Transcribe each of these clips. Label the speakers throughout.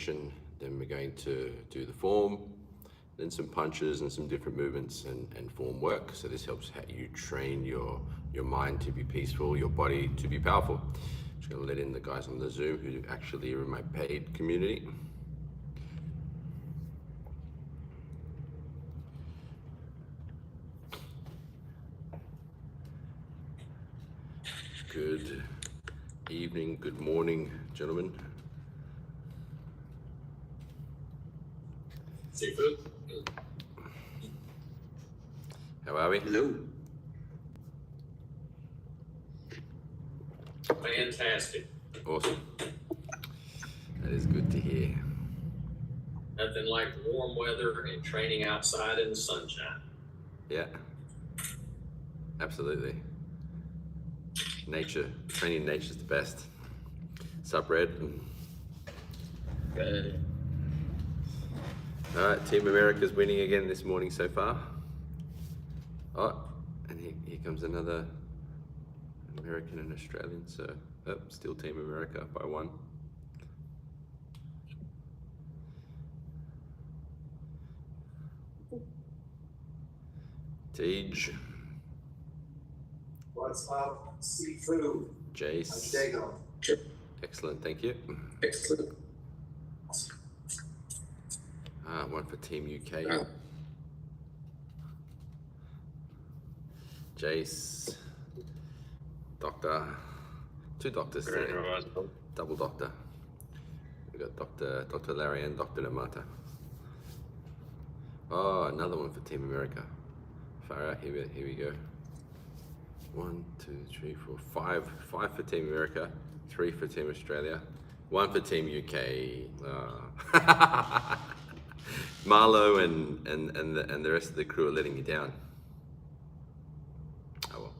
Speaker 1: coordination. Then we're going to do the form, then some punches and some different movements and form work. So this helps how you train your mind to be peaceful, your body to be powerful. Just gonna let in the guys on the Zoom who actually are in my paid community. Good evening, good morning, gentlemen.
Speaker 2: Sifu.
Speaker 1: How are we?
Speaker 2: Hello. Fantastic.
Speaker 1: Awesome. That is good to hear.
Speaker 2: Nothing like warm weather and training outside in the sunshine.
Speaker 1: Yeah, absolutely. Nature, training in nature is the best. Sup, Red?
Speaker 2: Good.
Speaker 1: All right, Team America's winning again this morning so far. Oh, and here comes another American and Australian, so still Team America by one. Tej.
Speaker 3: What's up, Sifu?
Speaker 1: Jace.
Speaker 3: How's your day going?
Speaker 1: Excellent, thank you.
Speaker 2: Excellent.
Speaker 1: One for Team UK. Jace. Doctor. Two doctors today. Double doctor. We got Dr. Larry and Dr. Namata. Oh, another one for Team America. Far out, here we go. 1, 2, 3, 4, 5. 5 for Team America, 3 for Team Australia, 1 for Team UK. Marlo and the rest of the crew are letting you down. Oh well.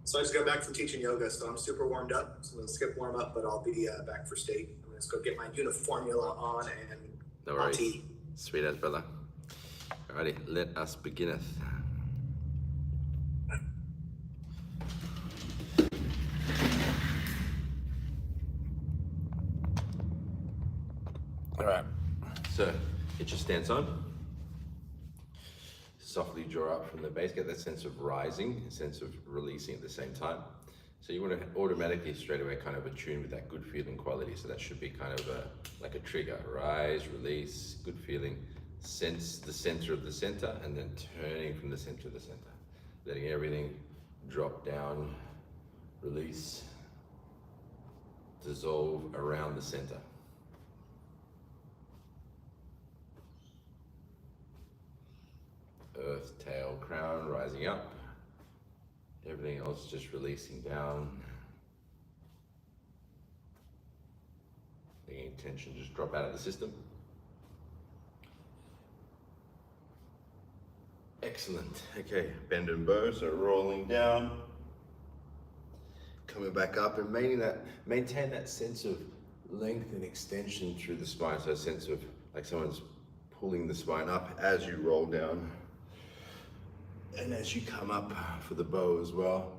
Speaker 3: So I just got back from teaching yoga, so I'm super warmed up. So I'm gonna skip warm up, but I'll be back for state. I'm gonna just go get my uniformula on and
Speaker 1: No worries. Sweet as brother. Alrighty, let us beginneth. Alright, so get your stance on. Softly draw up from the base, get that sense of rising, a sense of releasing at the same time. So you want to automatically straight away kind of attune with that good feeling quality. So that should be kind of like a trigger. Rise, release, good feeling. Sense the center of the center and then turning from the center of the center. Letting everything drop down, release, dissolve around the center. Earth, tail, crown, rising up. Everything else just releasing down. Letting tension just drop out of the system. Excellent. Okay, bend and bow, so rolling down. Coming back up and maintain that sense of length and extension through the spine. So a sense of like someone's pulling the spine up as you roll down. And as you come up for the bow as well.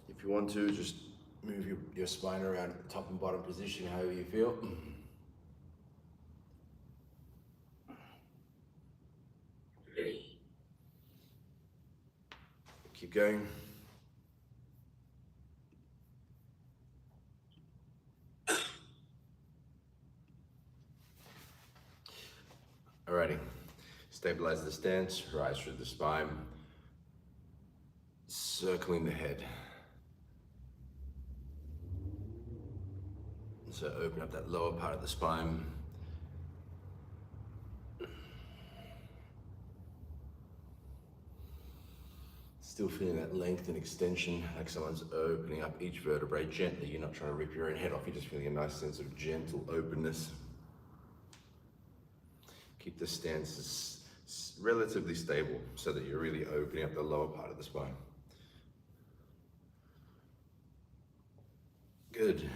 Speaker 1: If you want to, just move your spine around at the top and bottom position, however you feel. Keep going. Alrighty, stabilize the stance, rise through the spine, circling the head. So open up that lower part of the spine. Still feeling that length and extension, like someone's opening up each vertebrae gently. You're not trying to rip your own head off, you're just feeling a nice sense of gentle openness. Keep the stance relatively stable so that you're really opening up the lower part of the spine. Good.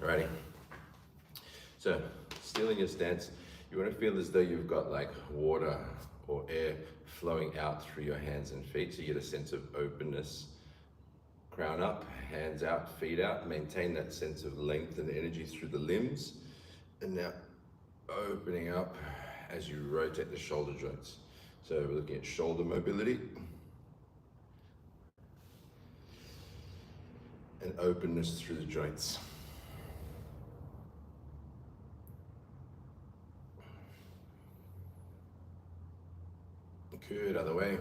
Speaker 1: Alrighty. So, still in your stance, you want to feel as though you've got like water or air flowing out through your hands and feet, so you get a sense of openness. Crown up, hands out, feet out. Maintain that sense of length and energy through the limbs. And now opening up as you rotate the shoulder joints. So we're looking at shoulder mobility and openness through the joints. Good, other way.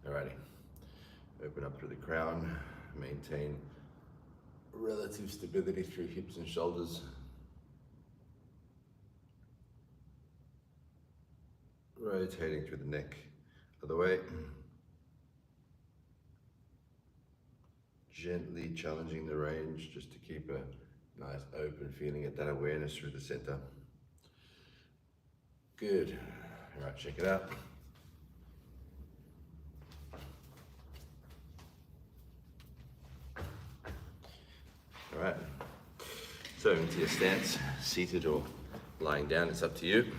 Speaker 1: Alrighty, open up through the crown, maintain relative stability through hips and shoulders. Rotating through the neck, other way. Gently challenging the range just to keep a nice open feeling, at that awareness through the center. Good. All right, check it out. All right. So into your stance, seated or lying down, it's up to you.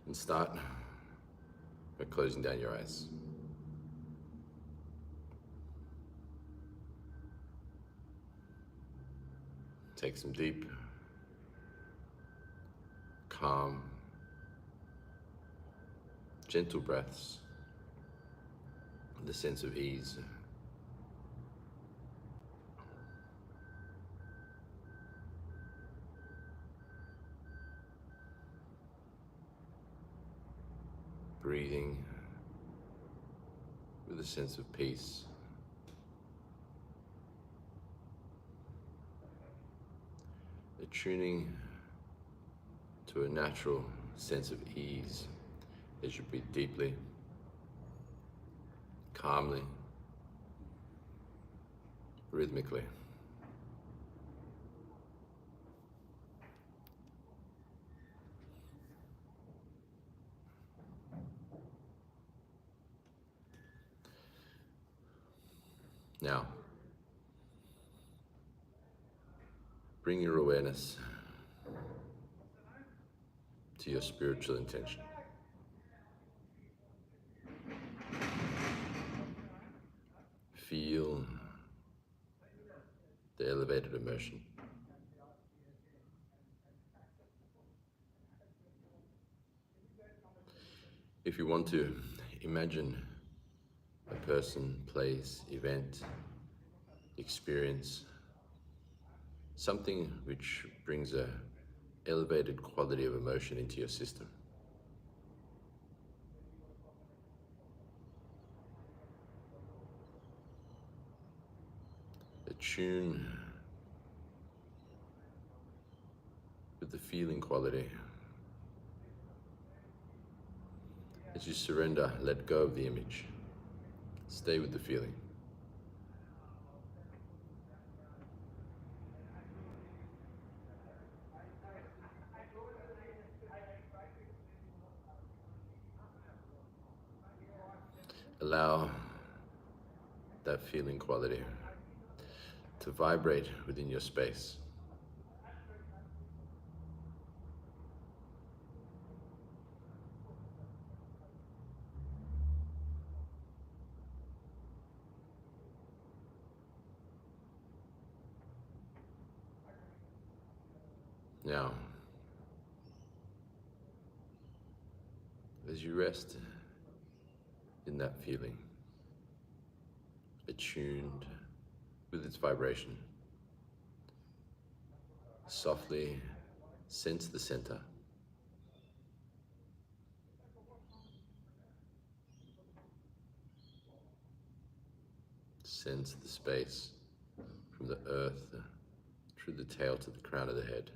Speaker 1: And start by closing down your eyes. Take some deep, calm, gentle breaths, the sense of ease. Breathing with a sense of peace. Attuning to a natural sense of ease as you breathe deeply, calmly, rhythmically. Now, bring your awareness to your spiritual intention. Feel the elevated emotion. If you want to, imagine a person, place, event, experience, something which brings a elevated quality of emotion into your system. Attune with the feeling quality. As you surrender, let go of the image. Stay with the feeling. Allow that feeling quality to vibrate within your space. Now, as you rest in that feeling, attuned with its vibration, softly sense the center. Sense the space from the earth through the tail to the crown of the head.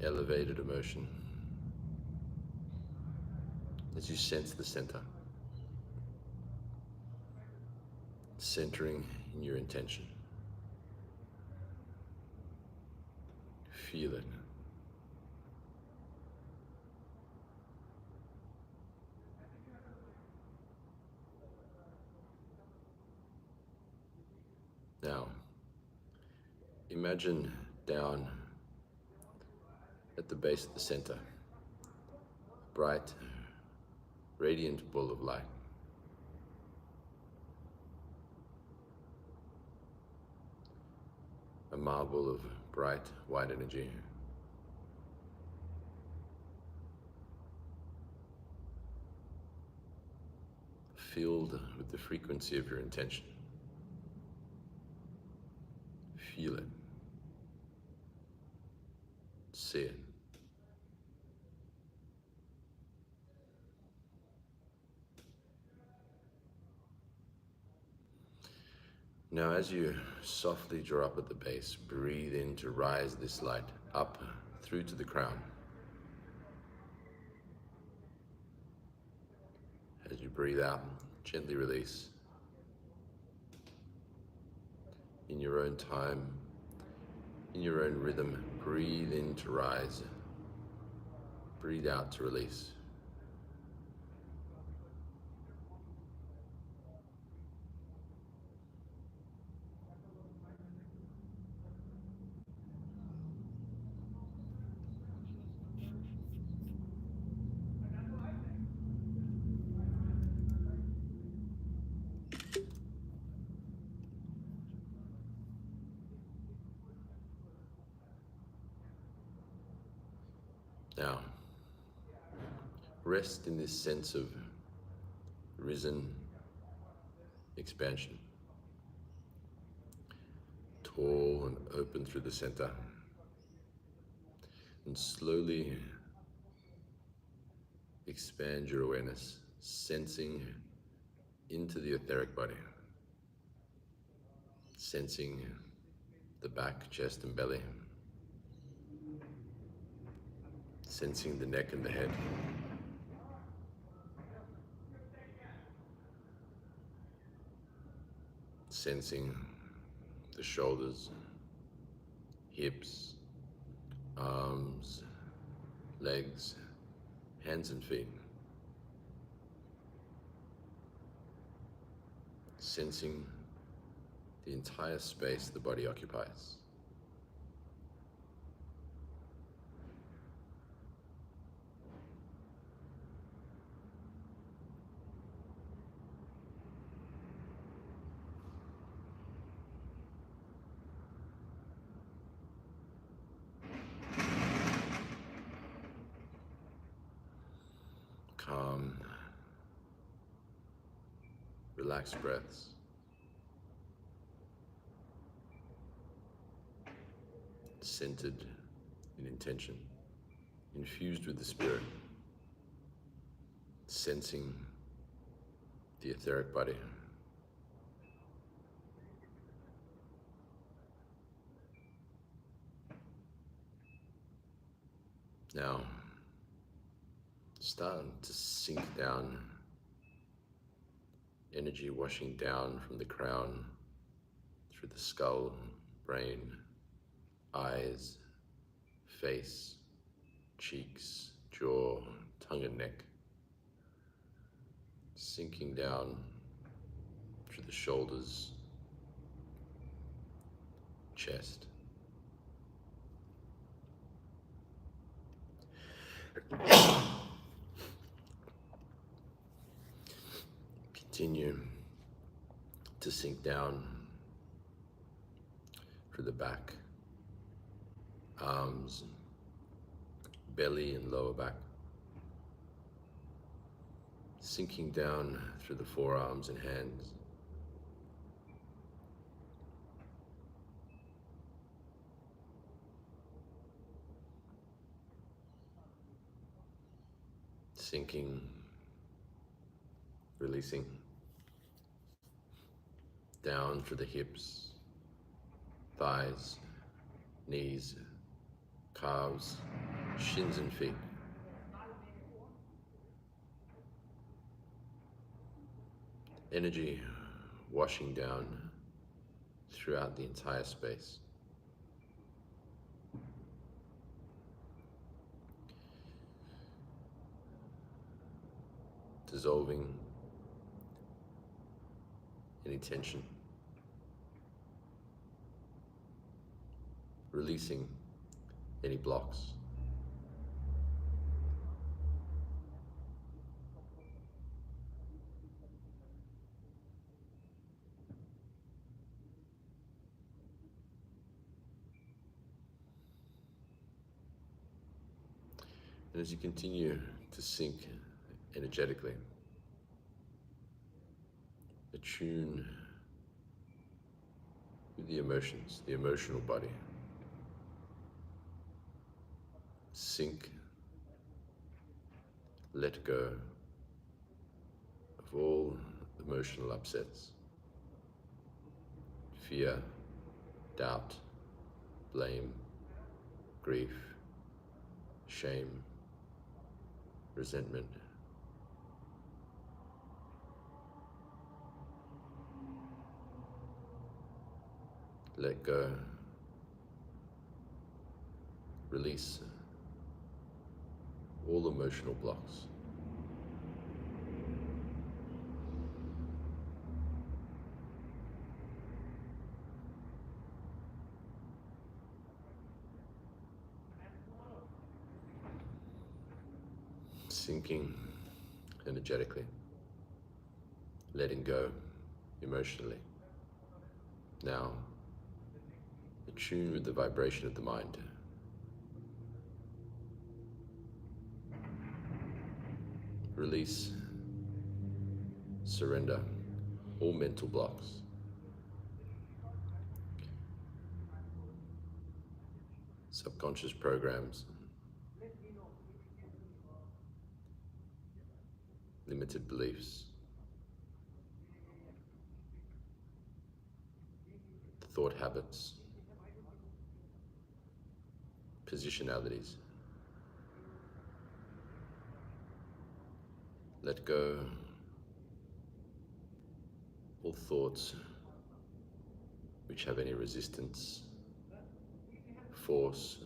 Speaker 1: elevated emotion as you sense the center, centering in your intention. Feel it. Now, imagine down at the base of the center, a bright, radiant ball of light. A marble of bright, white energy. Filled with the frequency of your intention. Feel it. See it. Now, as you softly draw up at the base, breathe in to rise this light up through to the crown. As you breathe out, gently release. In your own time, in your own rhythm, breathe in to rise. Breathe out to release. Now, rest in this sense of risen expansion. Tall and open through the center. And slowly expand your awareness, sensing into the etheric body. Sensing the back, chest, and belly. Sensing the neck and the head. Sensing the shoulders, hips, arms, legs, hands and feet. Sensing the entire space the body occupies. Calm, relaxed breaths. Centered in intention, infused with the spirit, sensing the etheric body. Now, start to sink down, energy washing down from the crown, through the skull, brain, eyes, face, cheeks, jaw, tongue and neck. Sinking down through the shoulders, chest. Continue to sink down through the back, arms, belly and lower back. Sinking down through the forearms and hands. Sinking, releasing, down through the hips, thighs, knees, calves, shins and feet. Energy washing down throughout the entire space. Dissolving any tension. Releasing any blocks. And as you continue to sink energetically, attune with the emotions, the emotional body. Sink, let go of all emotional upsets, fear, doubt, blame, grief, shame, resentment. Let go, release all emotional blocks. Sinking energetically, letting go emotionally. Now, attune with the vibration of the mind. Release, surrender all mental blocks. Subconscious programs, limited beliefs, thought habits, positionalities. Let go all thoughts which have any resistance, force,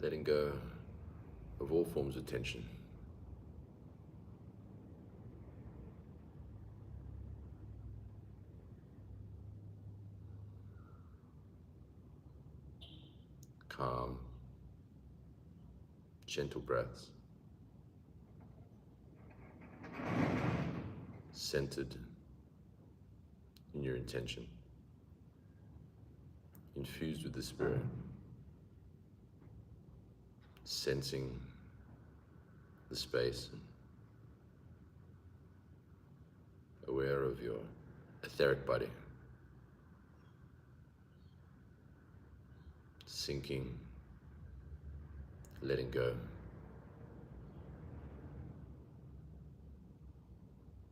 Speaker 1: letting go of all forms of tension. Calm, gentle breaths, centered in your intention, infused with the spirit, sensing the space, aware of your etheric body, sinking, letting go,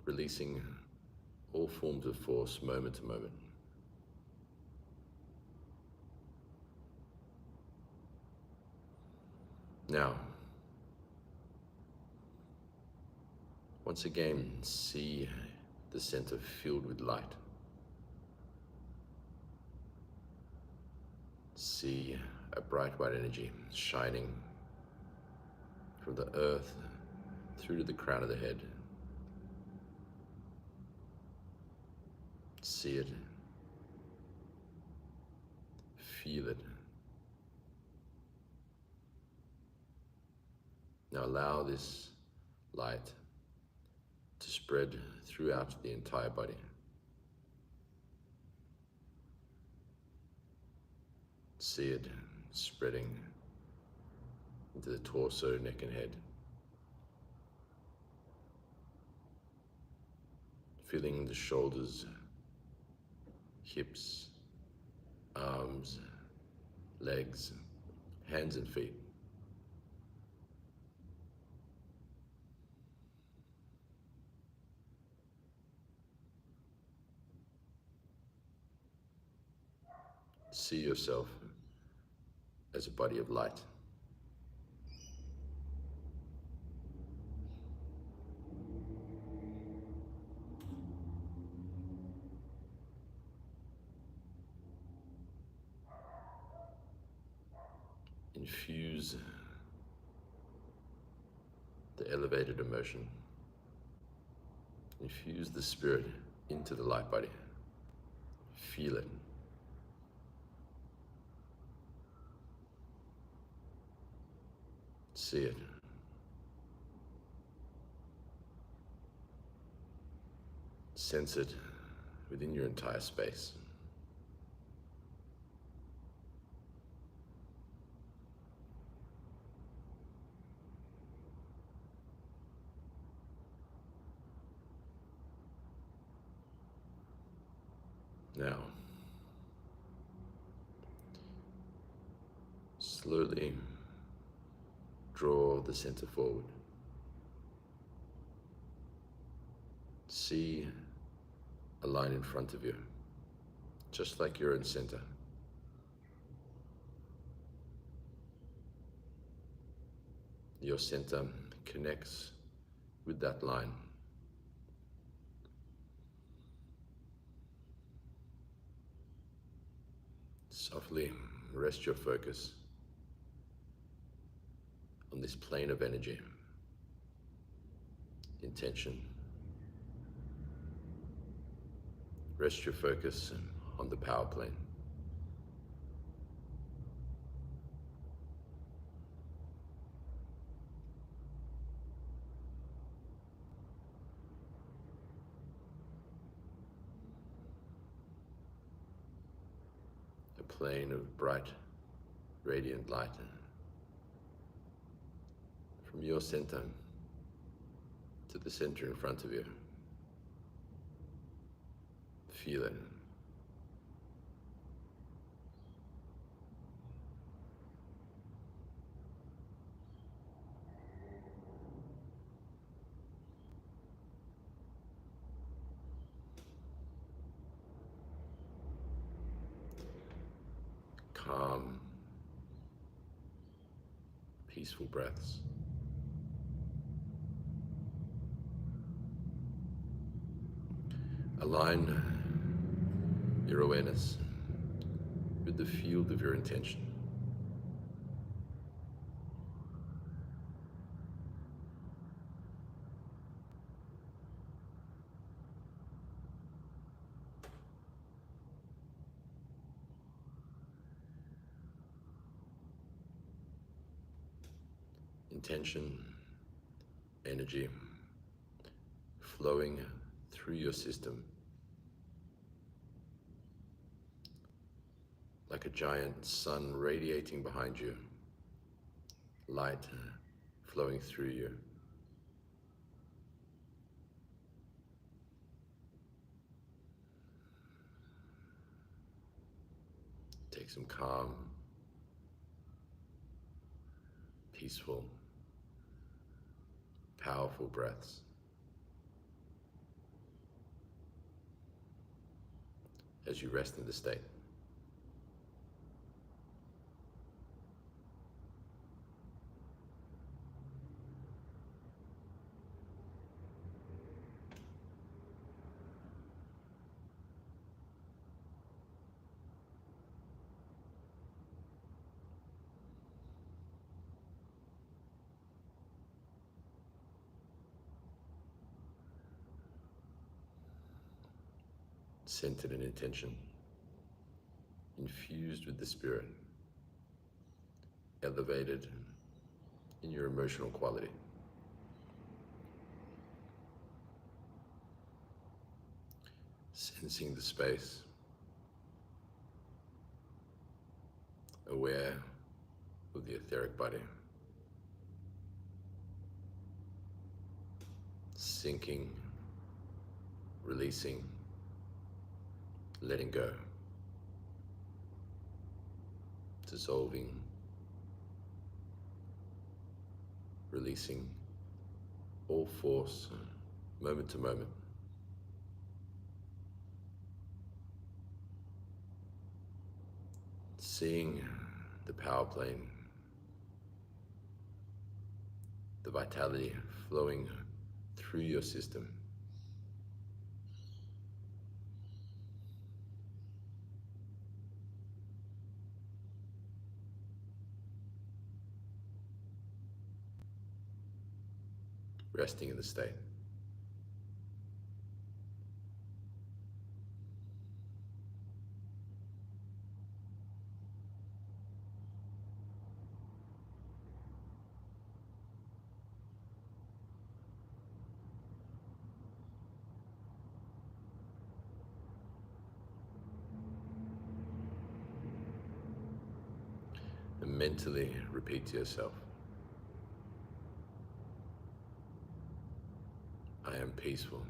Speaker 1: releasing all forms of force moment to moment. Now, once again, see the center filled with light. See a bright white energy shining from the earth through to the crown of the head. See it. Feel it. Now allow this light to spread throughout the entire body. See it spreading into the torso, neck and head. Feeling the shoulders, hips, arms, legs, hands and feet. See yourself as a body of light. Infuse the elevated emotion. Infuse the spirit into the light body. Feel it. See it. Sense it within your entire space. Now, slowly draw the center forward. See a line in front of you, just like you're in center. Your center connects with that line. Softly rest your focus on this plane of energy, intention. Rest your focus on the power plane. A plane of bright, radiant light from your center to the center in front of you. Feel it. Calm, peaceful breaths. Align your awareness with the field of your intention. Intention, energy flowing through your system like a giant sun radiating behind you, light flowing through you. Take some calm, peaceful, powerful breaths. As you rest in the state. Centered in intention, infused with the spirit, elevated in your emotional quality. Sensing the space, aware of the etheric body, sinking, releasing, letting go, dissolving, releasing all force, moment to moment. seeing the power plane, the vitality flowing through your system. Resting in the state. And mentally repeat to yourself, I am peaceful.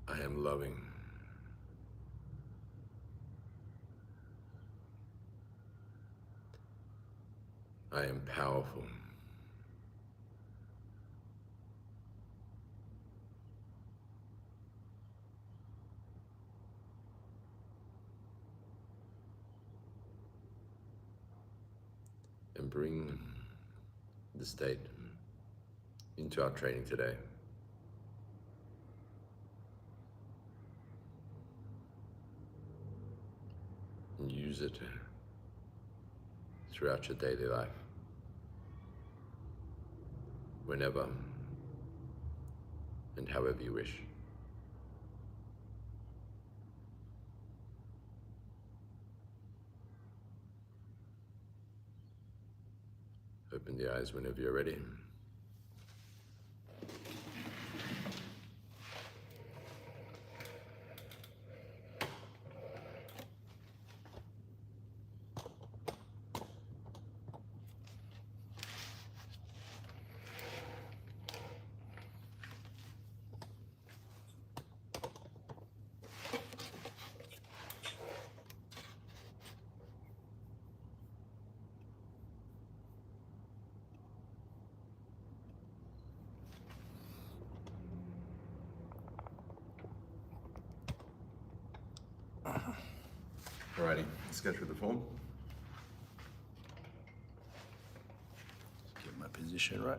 Speaker 1: I am loving. I am powerful. And bring the state into our training today. And use it throughout your daily life. Whenever and however you wish. Open the eyes whenever you're ready. Alrighty, let's go through the form. Get my position right.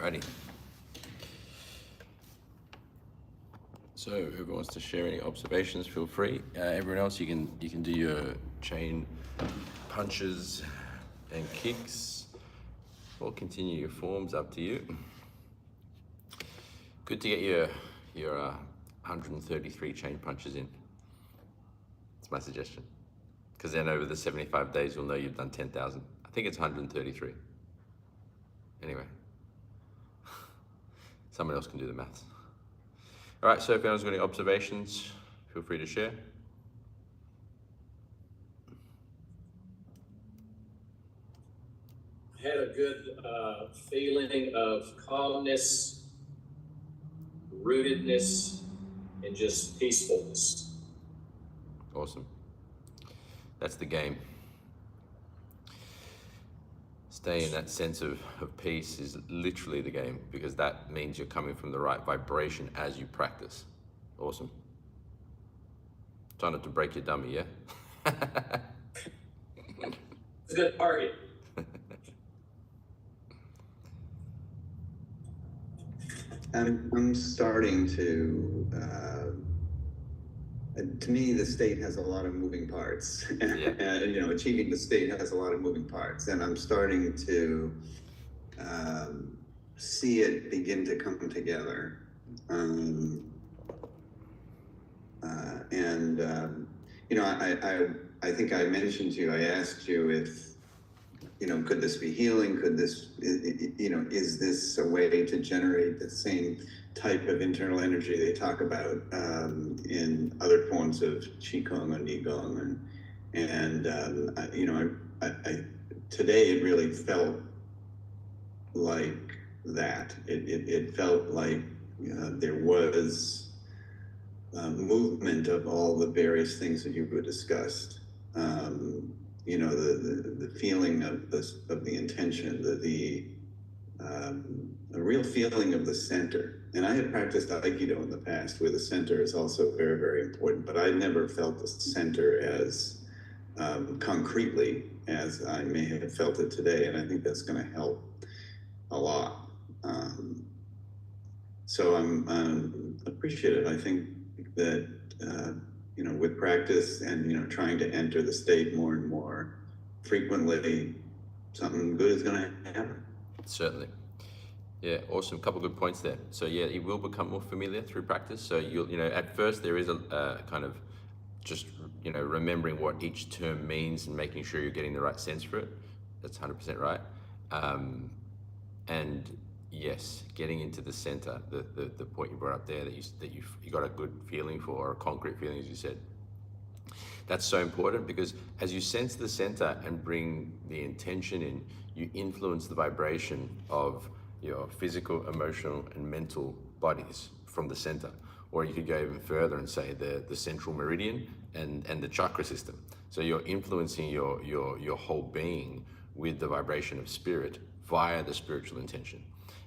Speaker 1: Alrighty. So whoever wants to share any observations, feel free. Everyone else, you can do your chain punches and kicks, or continue your forms, up to you. Good to get your 133 chain punches in. It's my suggestion, because then over the 75 days you'll know you've done 10,000. I think it's 133. Anyway, someone else can do the maths. All right, so if anyone's got any observations, feel free to share.
Speaker 2: I had a good feeling of calmness, rootedness, and just peacefulness.
Speaker 1: Awesome. That's the game. Stay in that sense of peace is literally the game, because that means you're coming from the right vibration as you practice. Awesome. Try not to break your dummy, yeah?
Speaker 2: It's a good target.
Speaker 4: I'm starting to me, the state has a lot of moving parts.
Speaker 1: Yeah.
Speaker 4: And, you know, achieving the state has a lot of moving parts. And I'm starting to see it begin to come together. You know, I think I mentioned to you, I asked you if, you know, could this be healing? Could this, you know, is this a way to generate the same type of internal energy they talk about in other forms of Qigong and Nigong? And you know, I today it really felt like that. It felt like there was movement of all the various things that you discussed. You know, the feeling of the intention, the real feeling of the center. And I had practiced Aikido in the past, where the center is also very, very important, but I never felt the center as concretely as I may have felt it today, and I think that's going to help a lot. So I'm appreciative. I think that you know, with practice and, you know, trying to enter the state more and more frequently, something good is going to happen.
Speaker 1: Certainly. Yeah, awesome. Couple good points there. So yeah, you will become more familiar through practice. So you know, at first there is a kind of just, you know, remembering what each term means and making sure you're getting the right sense for it. That's 100% right. And yes, getting into the center, the point you brought up there, that you got a good feeling for, or a concrete feeling, as you said. That's so important, because as you sense the center and bring the intention in, you influence the vibration of your physical, emotional, and mental bodies from the center. Or you could go even further and say the central meridian and the chakra system. So you're influencing your whole being with the vibration of spirit via the spiritual intention.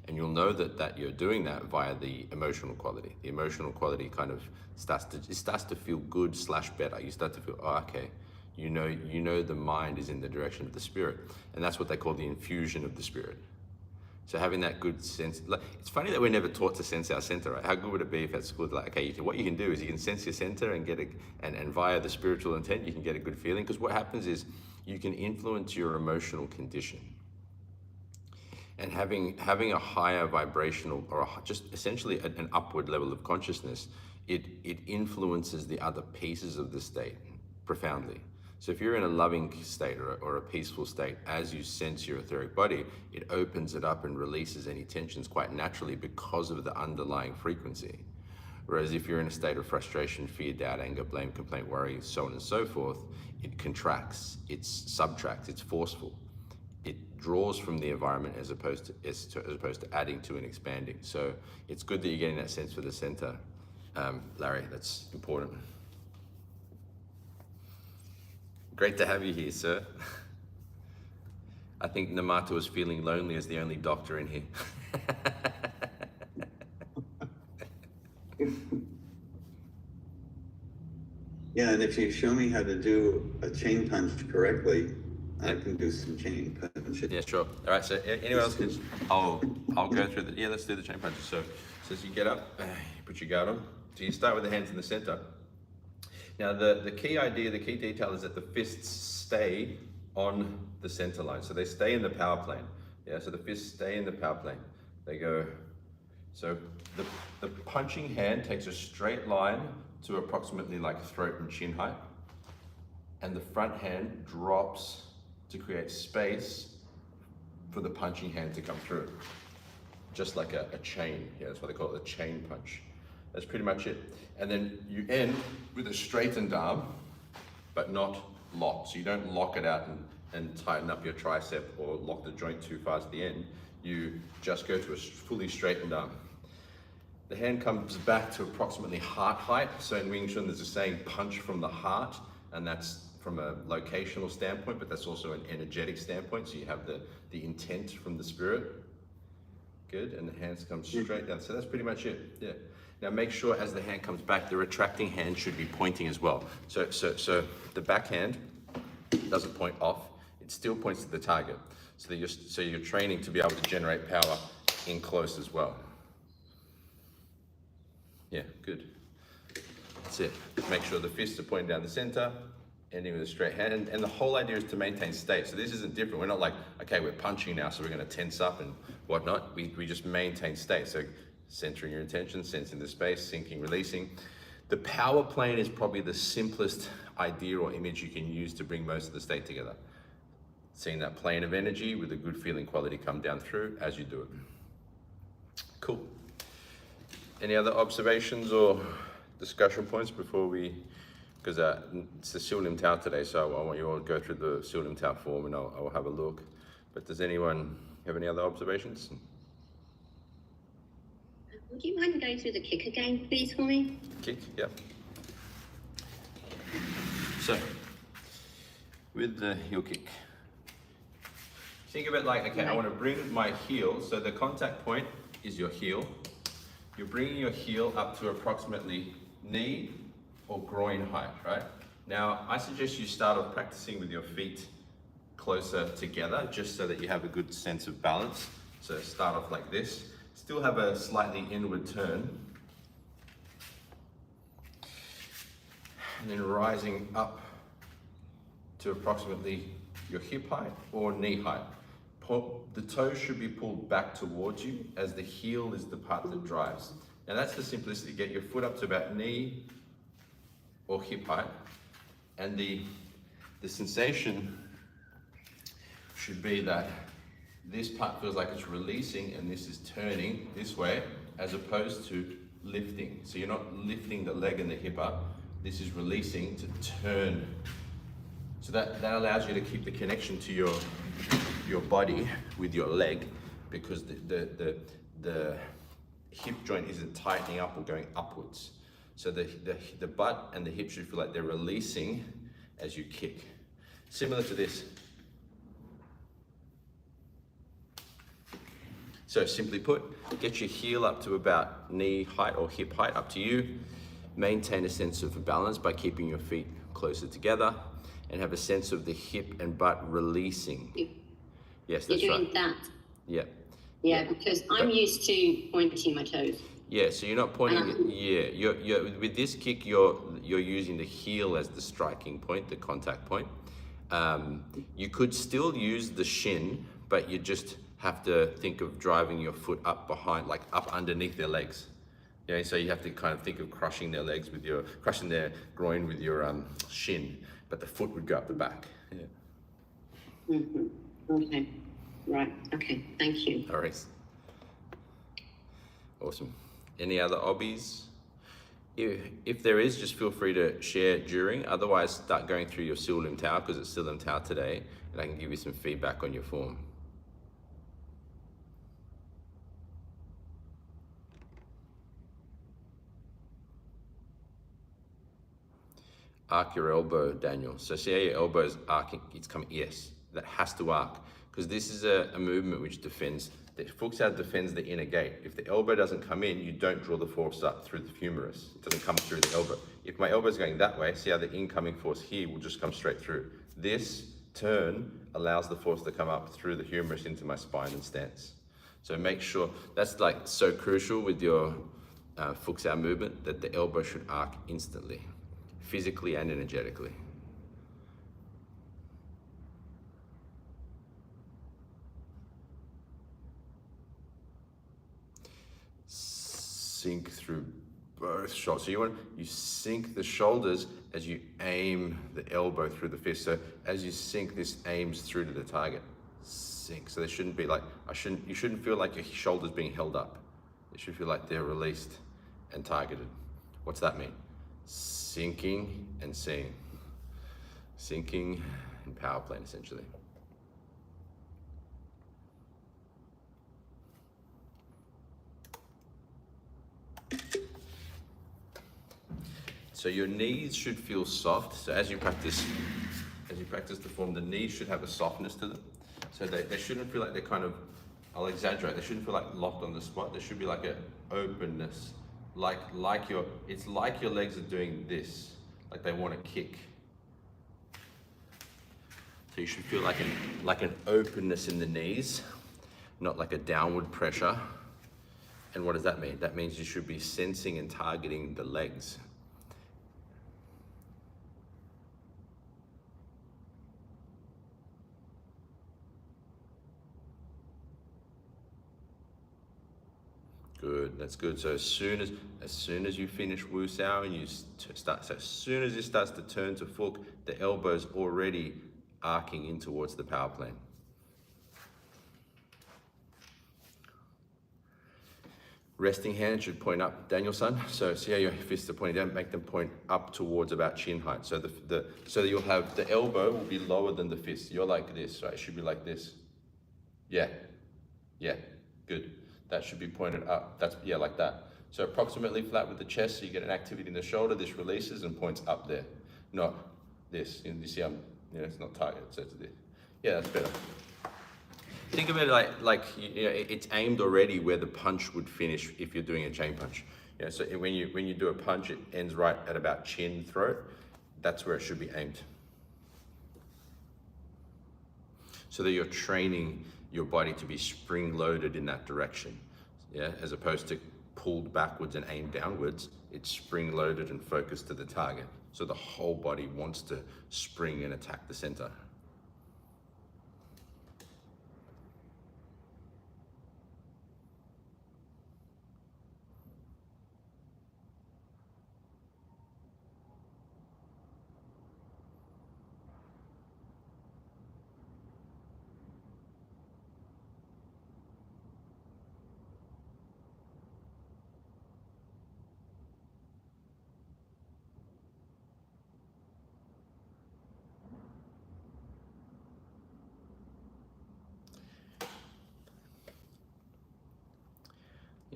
Speaker 1: And you'll know that you're doing that via the emotional quality. The emotional quality kind of starts to feel good / better. You start to feel, oh, okay, you know the mind is in the direction of the spirit. And that's what they call the infusion of the spirit. So having that good sense, like, it's funny that we're never taught to sense our center, right? How good would it be if at school, like, okay, what you can do is you can sense your center and get and via the spiritual intent, you can get a good feeling. Because what happens is you can influence your emotional condition. And having a higher vibrational, or just essentially an upward level of consciousness, it influences the other pieces of the state profoundly. So if you're in a loving state or a peaceful state, as you sense your etheric body, it opens it up and releases any tensions quite naturally because of the underlying frequency. Whereas if you're in a state of frustration, fear, doubt, anger, blame, complaint, worry, so on and so forth, it contracts, it subtracts, it's forceful. It draws from the environment as opposed to adding to and expanding. So it's good that you're getting that sense for the center, Larry. That's important. Great to have you here, sir. I think Namato is feeling lonely as the only doctor in here.
Speaker 4: Yeah, and if you show me how to do a chain punch correctly, I can do some chain punches.
Speaker 1: Yeah, sure. All right, so anyone else can, I'll I'll go through the, let's do the chain punches. So as you get up, you put your guard on. So you start with the hands in the center. Now the key idea, the key detail is that the fists stay on the center line. So they stay in the power plane. Yeah, so the fists stay in the power plane. They go, so the punching hand takes a straight line to approximately like throat and chin height. And the front hand drops to create space for the punching hand to come through. Just like a chain, yeah, that's why they call it a chain punch. That's pretty much it. And then you end with a straightened arm, but not locked. So you don't lock it out and tighten up your tricep or lock the joint too far at the end. You just go to a fully straightened arm. The hand comes back to approximately heart height. So in Wing Chun, there's a saying, punch from the heart, and that's from a locational standpoint, but that's also an energetic standpoint. So you have the intent from the spirit. Good, and the hands come straight down. So that's pretty much it, yeah. Now make sure as the hand comes back, the retracting hand should be pointing as well. So the back hand doesn't point off, it still points to the target. So you're training to be able to generate power in close as well. Yeah, good. That's it. Make sure the fists are pointing down the center, ending with a straight hand. And the whole idea is to maintain state. So this isn't different. We're not like, okay, we're punching now, so we're gonna tense up and whatnot. We just maintain state. So centering your attention, sensing the space, sinking, releasing. The power plane is probably the simplest idea or image you can use to bring most of the state together. Seeing that plane of energy with a good feeling quality come down through as you do it. Cool. Any other observations or discussion points before we, because it's the Siu Lim Tao today, so I want you all to go through the Siu Lim Tao form and I'll have a look. But does anyone have any other observations?
Speaker 5: Would you mind going through the kick again, please, for me?
Speaker 1: Kick, yeah. So, with the heel kick, think of it like, okay, I want to bring my heel, so the contact point is your heel. You're bringing your heel up to approximately knee or groin height, right? Now, I suggest you start off practicing with your feet closer together, just so that you have a good sense of balance. So start off like this. Still have a slightly inward turn. And then rising up to approximately your hip height or knee height. The toes should be pulled back towards you as the heel is the part that drives. Now that's the simplicity. Get your foot up to about knee or hip height, and the sensation should be that this part feels like it's releasing and this is turning this way as opposed to lifting. So you're not lifting the leg and the hip up. This is releasing to turn. So that allows you to keep the connection to your body with your leg, because the hip joint isn't tightening up or going upwards. So the butt and the hip should feel like they're releasing as you kick. Similar to this. So simply put, get your heel up to about knee height or hip height, up to you. Maintain a sense of balance by keeping your feet closer together, and have a sense of the hip and butt releasing. Yes, that's right.
Speaker 5: You're doing that?
Speaker 1: Yeah.
Speaker 5: Yeah, because I'm used to pointing my toes.
Speaker 1: Yeah, so you're not pointing. You're with this kick, you're using the heel as the striking point, the contact point. You could still use the shin, but you just have to think of driving your foot up behind, like up underneath their legs. Yeah, so you have to kind of think of crushing their legs with crushing their groin with your shin, but the foot would go up the back. Yeah.
Speaker 5: Mm-hmm. Okay. Right. Okay. Thank you.
Speaker 1: All right. Awesome. Any other hobbies? If there is, just feel free to share during. Otherwise, start going through your Siu Lim Tao, because it's Siu Lim Tao today, and I can give you some feedback on your form. Arc your elbow, Daniel. So see how your elbow is arcing, it's coming, yes, that has to arc, because this is a movement which defends, the Fuchs out defends the inner gate. If the elbow doesn't come in, you don't draw the force up through the humerus. It doesn't come through the elbow. If my elbow is going that way, see how the incoming force here will just come straight through. This turn allows the force to come up through the humerus into my spine and stance. So make sure, that's like so crucial with your Fuxiao movement, that the elbow should arc instantly, physically and energetically. Sink through both shoulders. So you sink the shoulders as you aim the elbow through the fist. So as you sink, this aims through to the target. Sink. So they shouldn't be like, you shouldn't feel like your shoulders being held up. It should feel like they're released and targeted. What's that mean? Sinking and seeing. Sinking and power plane, essentially. So your knees should feel soft. So as you practice the form, the knees should have a softness to them. So they shouldn't feel like they're kind of, I'll exaggerate, they shouldn't feel like locked on the spot. There should be like an openness, it's like your legs are doing this, like they want to kick. So you should feel like an openness in the knees, not like a downward pressure. And what does that mean? That means you should be sensing and targeting the legs. Good, that's good. So as soon as you finish Wu Sao and you start, so as soon as it starts to turn to Fuk, the elbow's already arcing in towards the power plane. Resting hand should point up, Daniel-san. So see how your fists are pointing down, make them point up towards about chin height. So so you'll have, the elbow will be lower than the fist. You're like this, right? It should be like this. Yeah, good. That should be pointed up. That's, yeah, like that. So approximately flat with the chest, so you get an activity in the shoulder. This releases and points up there, not this. You see, it's not targeted, so it's this. Yeah, that's better. Think of it like it's aimed already where the punch would finish if you're doing a chain punch. So when you do a punch, it ends right at about chin, throat. That's where it should be aimed. So that you're training your body to be spring-loaded in that direction, as opposed to pulled backwards and aimed downwards. It's spring-loaded and focused to the target. So the whole body wants to spring and attack the center.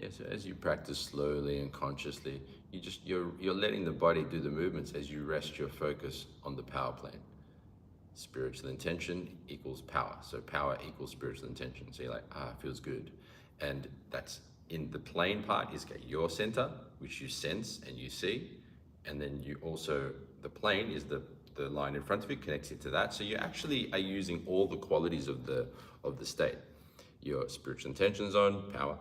Speaker 1: So as you practice slowly and consciously, you're letting the body do the movements as you rest your focus on the power plane. Spiritual intention equals power. So power equals spiritual intention. So you're like, it feels good. And that's in the plane part is your center, which you sense and you see. And then you also, the plane is the line in front of you, connects it to that. So you actually are using all the qualities of the state. Your spiritual intention zone, power.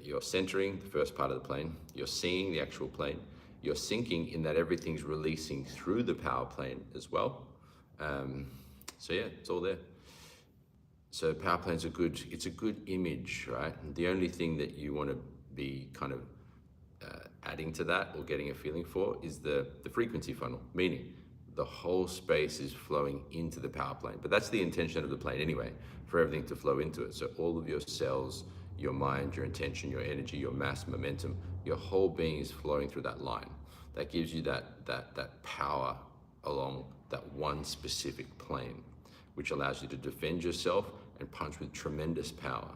Speaker 1: You're centering the first part of the plane. You're seeing the actual plane. You're sinking in that everything's releasing through the power plane as well. So yeah, it's all there. So power plane's it's a good image, right? And the only thing that you want to be kind of adding to that or getting a feeling for is the frequency funnel, meaning the whole space is flowing into the power plane. But that's the intention of the plane anyway, for everything to flow into it. So all of your cells, your mind, your intention, your energy, your mass, momentum, your whole being is flowing through that line. That gives you that power along that one specific plane, which allows you to defend yourself and punch with tremendous power.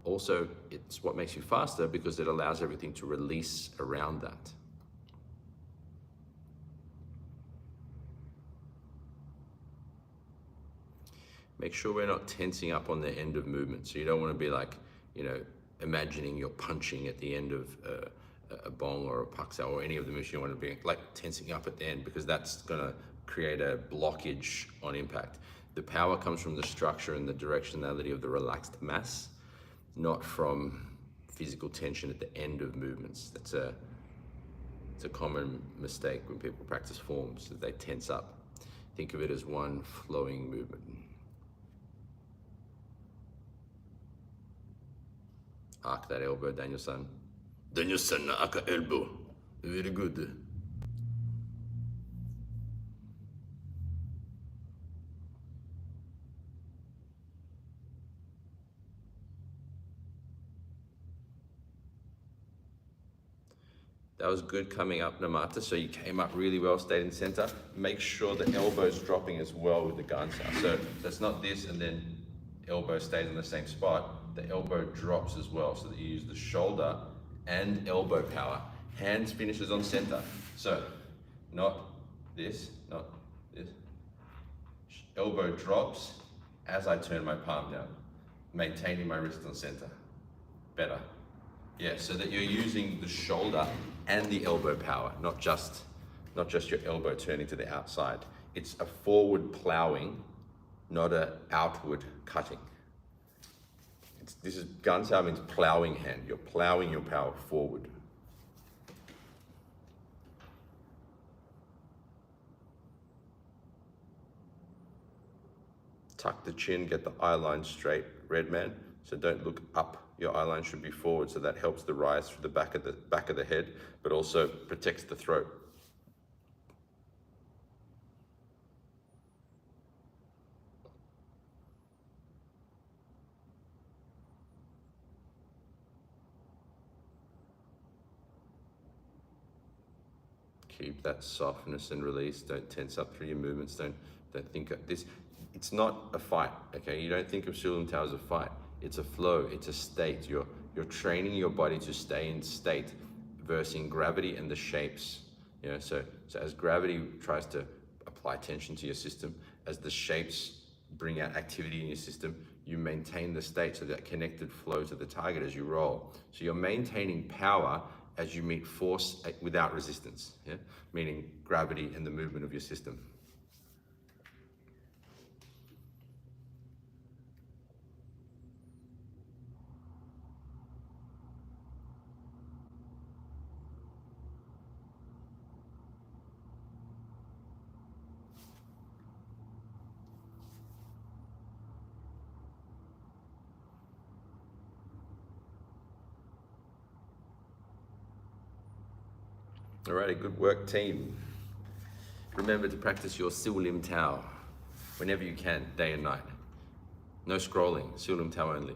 Speaker 1: Also, it's what makes you faster because it allows everything to release around that. Make sure we're not tensing up on the end of movement. So you don't want to be like, imagining you're punching at the end of a bong or a paksao or any of the moves. You want to be like tensing up at the end because that's going to create a blockage on impact. The power comes from the structure and the directionality of the relaxed mass. not from physical tension at the end of movements. It's a common mistake when people practice forms, that they tense up. Think of it as one flowing movement. Arc that elbow, Daniel-san. Daniel-san, arc a elbow. Very good. That was good coming up, Namata. So you came up really well, stayed in center. Make sure the elbow's dropping as well with the gansa. So that's not this and then elbow stays in the same spot. The elbow drops as well, so that you use the shoulder and elbow power. Hands finishes on center. So not this, not this. Elbow drops as I turn my palm down, maintaining my wrist on center. Better. Yeah, so that you're using the shoulder and the elbow power, not just your elbow turning to the outside. It's a forward plowing, not a outward cutting. This is Gansha means plowing hand. You're plowing your power forward. Tuck the chin, get the eye line straight, red man. So don't look up. Your eye line should be forward, so that helps the rise through the back of the head, but also protects the throat. Keep that softness and release. Don't tense up through your movements. Don't think of this. It's not a fight, okay? You don't think of Sifu Tao as a fight. It's a flow, it's a state. You're training your body to stay in state versus gravity and the shapes. You know, so as gravity tries to apply tension to your system, as the shapes bring out activity in your system, you maintain the state, so that connected flow to the target as you roll. So you're maintaining power as you meet force without resistance, yeah? Meaning gravity and the movement of your system. Alrighty, good work, team. Remember to practice your Sifu Tao whenever you can, day and night. No scrolling, Sifu Tao only.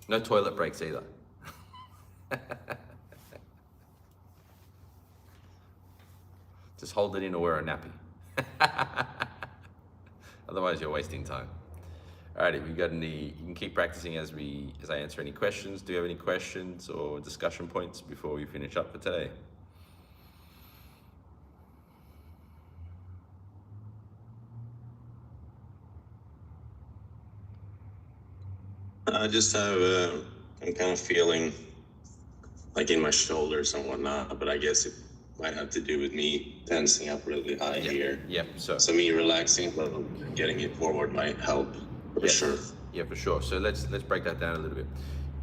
Speaker 1: No toilet breaks either. Just hold it in or wear a nappy. Otherwise you're wasting time. Alrighty, you can keep practicing as I answer any questions. Do you have any questions or discussion points before we finish up for today?
Speaker 6: I just have I'm kind of feeling like in my shoulders and whatnot, but I guess it might have to do with me tensing up really high here.
Speaker 1: Yep. So
Speaker 6: me relaxing, but getting it forward might help for sure.
Speaker 1: Yeah, for sure. So let's break that down a little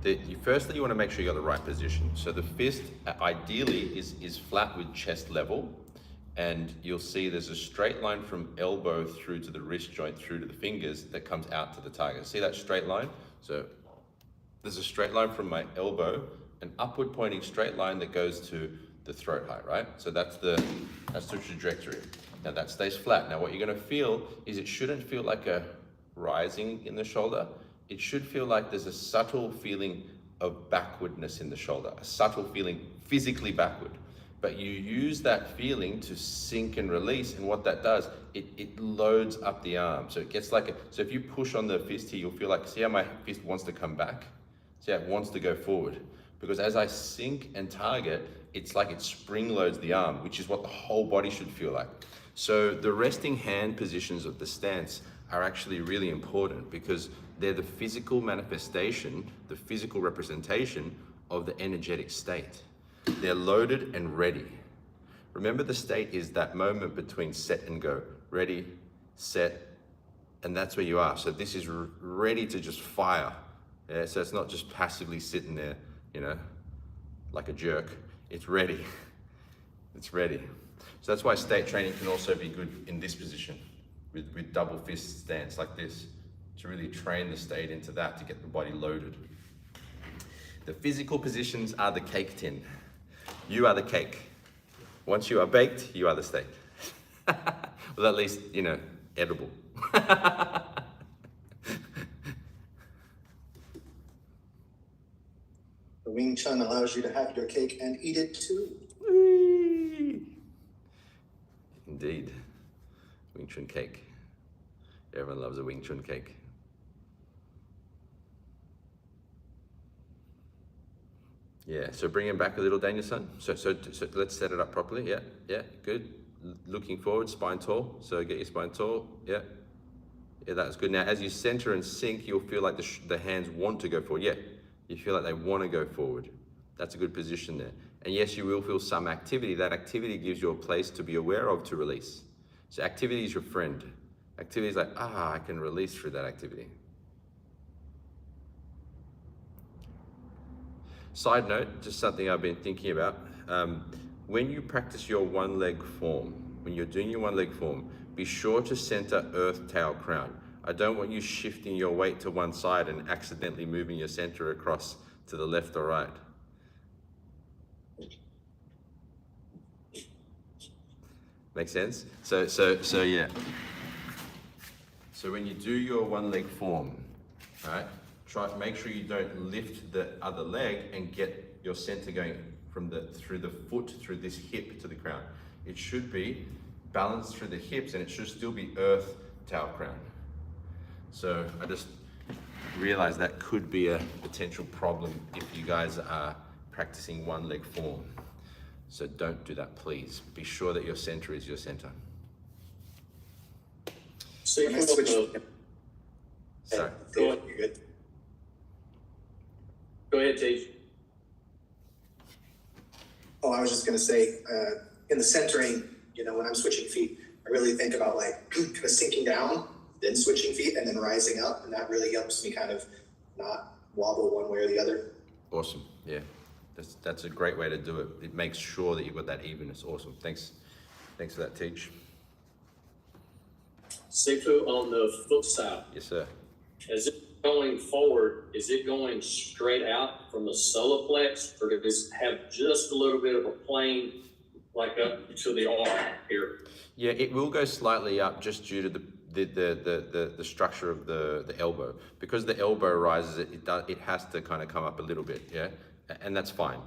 Speaker 1: bit. Firstly, you want to make sure you got the right position. So the fist ideally is flat with chest level, and you'll see there's a straight line from elbow through to the wrist joint through to the fingers that comes out to the target. See that straight line? So there's a straight line from my elbow, an upward pointing straight line that goes to the throat height, right? So that's the trajectory. Now that stays flat. Now what you're going to feel is it shouldn't feel like a rising in the shoulder. It should feel like there's a subtle feeling of backwardness in the shoulder, a subtle feeling physically backward. But you use that feeling to sink and release, and what that does, it loads up the arm. So it gets like so if you push on the fist here, you'll feel like, see how my fist wants to come back? See how it wants to go forward? Because as I sink and target, it's like it spring loads the arm, which is what the whole body should feel like. So the resting hand positions of the stance are actually really important because they're the physical manifestation, the physical representation of the energetic state. They're loaded and ready. Remember, the state is that moment between set and go. Ready, set, and that's where you are. So this is ready to just fire. Yeah, so it's not just passively sitting there, you know, like a jerk. It's ready. It's ready. So that's why state training can also be good in this position, with double fist stance like this, to really train the state into that, to get the body loaded. The physical positions are the cake tin. You are the cake. Once you are baked, you are the steak. Well, at least, you know, edible.
Speaker 3: The Wing Chun allows you to have your cake and eat it too.
Speaker 1: Indeed. Wing Chun cake. Everyone loves a Wing Chun cake. Yeah, so bring him back a little, Daniel-san. So let's set it up properly. Yeah, good. Looking forward, spine tall. So get your spine tall. Yeah, that's good. Now, as you center and sink, you'll feel like the hands want to go forward. Yeah, you feel like they want to go forward. That's a good position there. And yes, you will feel some activity. That activity gives you a place to be aware of to release. So activity is your friend. Activity is like, I can release through that activity. Side note, just something I've been thinking about. When you practice your one leg form, when you're doing your one leg form, be sure to center earth, tail, crown. I don't want you shifting your weight to one side and accidentally moving your center across to the left or right. Make sense? So yeah. So when you do your one leg form, right? Make sure you don't lift the other leg and get your center going through the foot, through this hip to the crown. It should be balanced through the hips, and it should still be earth, tail, crown. So I just realized that could be a potential problem if you guys are practicing one leg form. So don't do that, please. Be sure that your center is your center.
Speaker 2: So
Speaker 3: When I switch,
Speaker 1: Sorry.
Speaker 3: go on, you're good.
Speaker 2: Go ahead, Teach.
Speaker 3: Oh, I was just gonna say, in the centering, you know, when I'm switching feet, I really think about like kind of sinking down, then switching feet, and then rising up, and that really helps me kind of not wobble one way or the other.
Speaker 1: Awesome. Yeah, that's a great way to do it. It makes sure that you've got that evenness. Awesome. Thanks for that, Teach.
Speaker 2: Sifu, on the foot side,
Speaker 1: Yes, sir.
Speaker 2: as it going forward, is it going straight out from the solar plex, or does it have just a little bit of a plane like up to the arm here?
Speaker 1: Yeah, it will go slightly up just due to the structure of the elbow. Because the elbow rises, it has to kind of come up a little bit, yeah, and that's fine.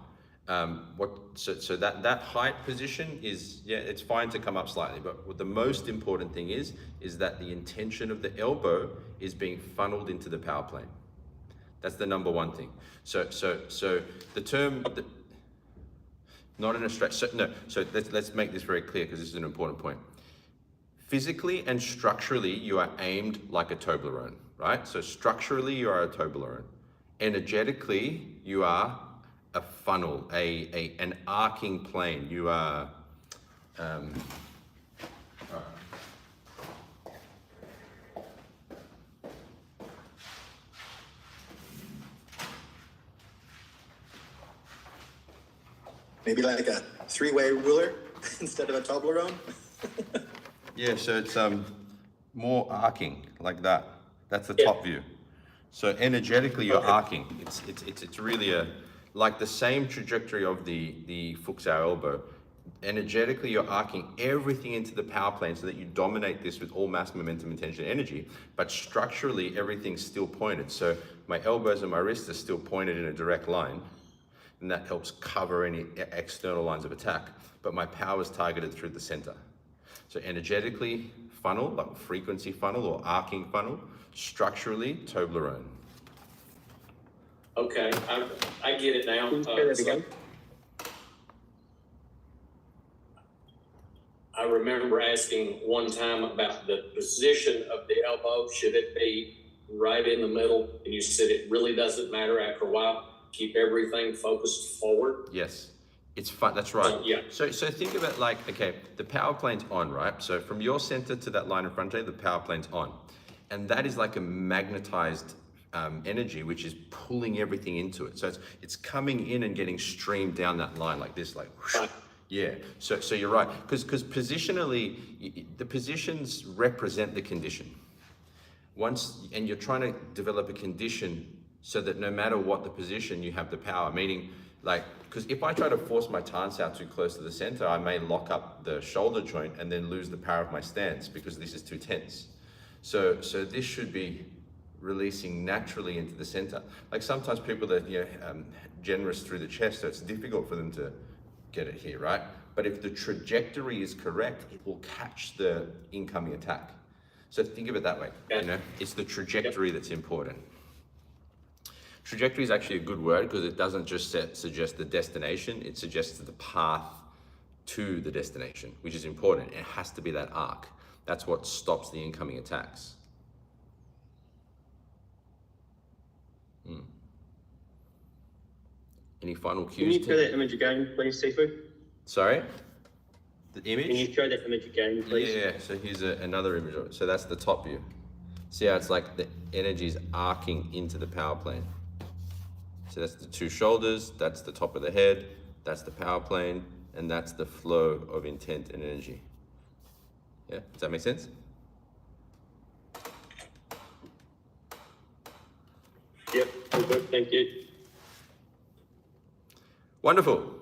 Speaker 1: So that height position is, yeah, it's fine to come up slightly, but what the most important thing is that the intention of the elbow is being funneled into the power plane. That's the number one thing. So the term, not in a stretch. So let's make this very clear, because this is an important point. Physically and structurally, you are aimed like a Toblerone, right? So structurally, you are a Toblerone. Energetically, you are a funnel, an arcing plane. You are,
Speaker 3: Maybe like a three-way ruler instead of a Toblerone.
Speaker 1: yeah, so it's more arcing like that. That's the top view. So energetically, you're arcing. It's really like the same trajectory of the Fuxia elbow. Energetically, you're arcing everything into the power plane so that you dominate this with all mass, momentum, intention, energy. But structurally, everything's still pointed. So my elbows and my wrists are still pointed in a direct line, and that helps cover any external lines of attack. But my power is targeted through the center. So energetically, funnel, like frequency funnel or arcing funnel. Structurally, Toblerone.
Speaker 2: Okay, I get it now. I remember asking one time about the position of the elbow. Should it be right in the middle? And you said it really doesn't matter after a while. Keep everything focused forward.
Speaker 1: Yes, it's fun. That's right.
Speaker 2: Yeah.
Speaker 1: So think of it like, okay, the power plane's on, right? So from your center to that line in front of you, the power plane's on. And that is like a magnetized energy, which is pulling everything into it. So it's coming in and getting streamed down that line like this, like whoosh. Yeah. So you're right, because positionally, the positions represent the condition. And you're trying to develop a condition so that no matter what the position, you have the power. Meaning, like, because if I try to force my stance out too close to the center, I may lock up the shoulder joint and then lose the power of my stance because this is too tense. So this should be releasing naturally into the center. Like sometimes people that generous through the chest, so it's difficult for them to get it here, right? But if the trajectory is correct, it will catch the incoming attack. So think of it that way. It's the trajectory that's important. Trajectory is actually a good word because it doesn't just suggest the destination, it suggests the path to the destination, which is important. It has to be that arc. That's what stops the incoming attacks. Any final cues?
Speaker 7: Can you show that image again, please, Sifu?
Speaker 1: Sorry? The image?
Speaker 7: Can you show that image again, please?
Speaker 1: Yeah, so here's another image of it. So that's the top view. See how it's like the energy is arcing into the power plane. So that's the two shoulders, that's the top of the head, that's the power plane, and that's the flow of intent and energy. Yeah, does that make sense?
Speaker 7: Yep, all good, thank you.
Speaker 1: Wonderful.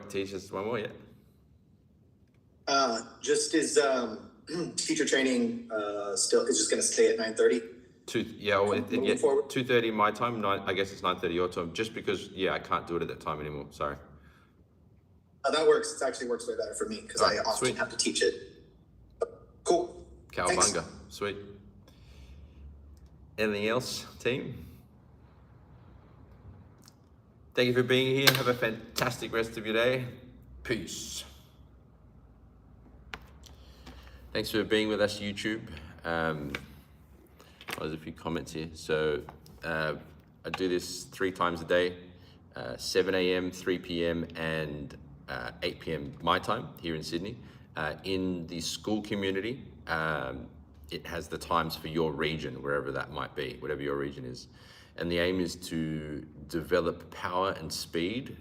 Speaker 1: Teach us one more, yeah?
Speaker 3: Just is teacher training still is just going to stay at 9:30?
Speaker 1: 2:30 my time. I guess it's 9:30 your time. Just because, I can't do it at that time anymore. Sorry.
Speaker 3: That works. It actually works way better for me because I often have to teach it. Cool.
Speaker 1: Cowabunga. Sweet. Anything else, team? Thank you for being here. Have a fantastic rest of your day. Peace. Thanks for being with us, YouTube. There's a few comments here. So I do this 3 times a day, 7 a.m., 3 p.m. and 8 p.m. my time here in Sydney. In the school community, it has the times for your region, wherever that might be, whatever your region is. And the aim is to develop power and speed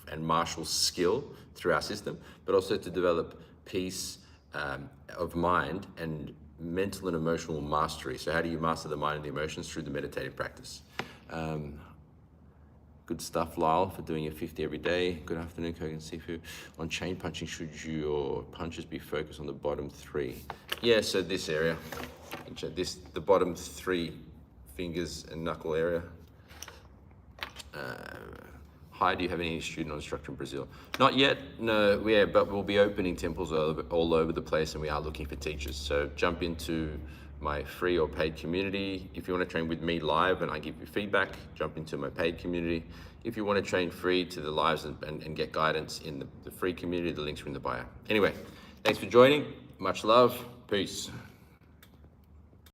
Speaker 1: and martial skill through our system, but also to develop peace of mind and mental and emotional mastery. So how do you master the mind and the emotions? Through the meditative practice. Good stuff, Lyle, for doing your 50 every day. Good afternoon, Kogan Sifu. On chain punching, should your punches be focused on the bottom 3? Yeah, so this area, the bottom 3 fingers and knuckle area. Hi, do you have any student or instructor in Brazil? Not yet, no, but we'll be opening temples all over the place, and we are looking for teachers. So jump into my free or paid community. If you want to train with me live and I give you feedback, jump into my paid community. If you want to train free to the lives and get guidance in the free community, the links are in the bio. Anyway, thanks for joining. Much love. Peace.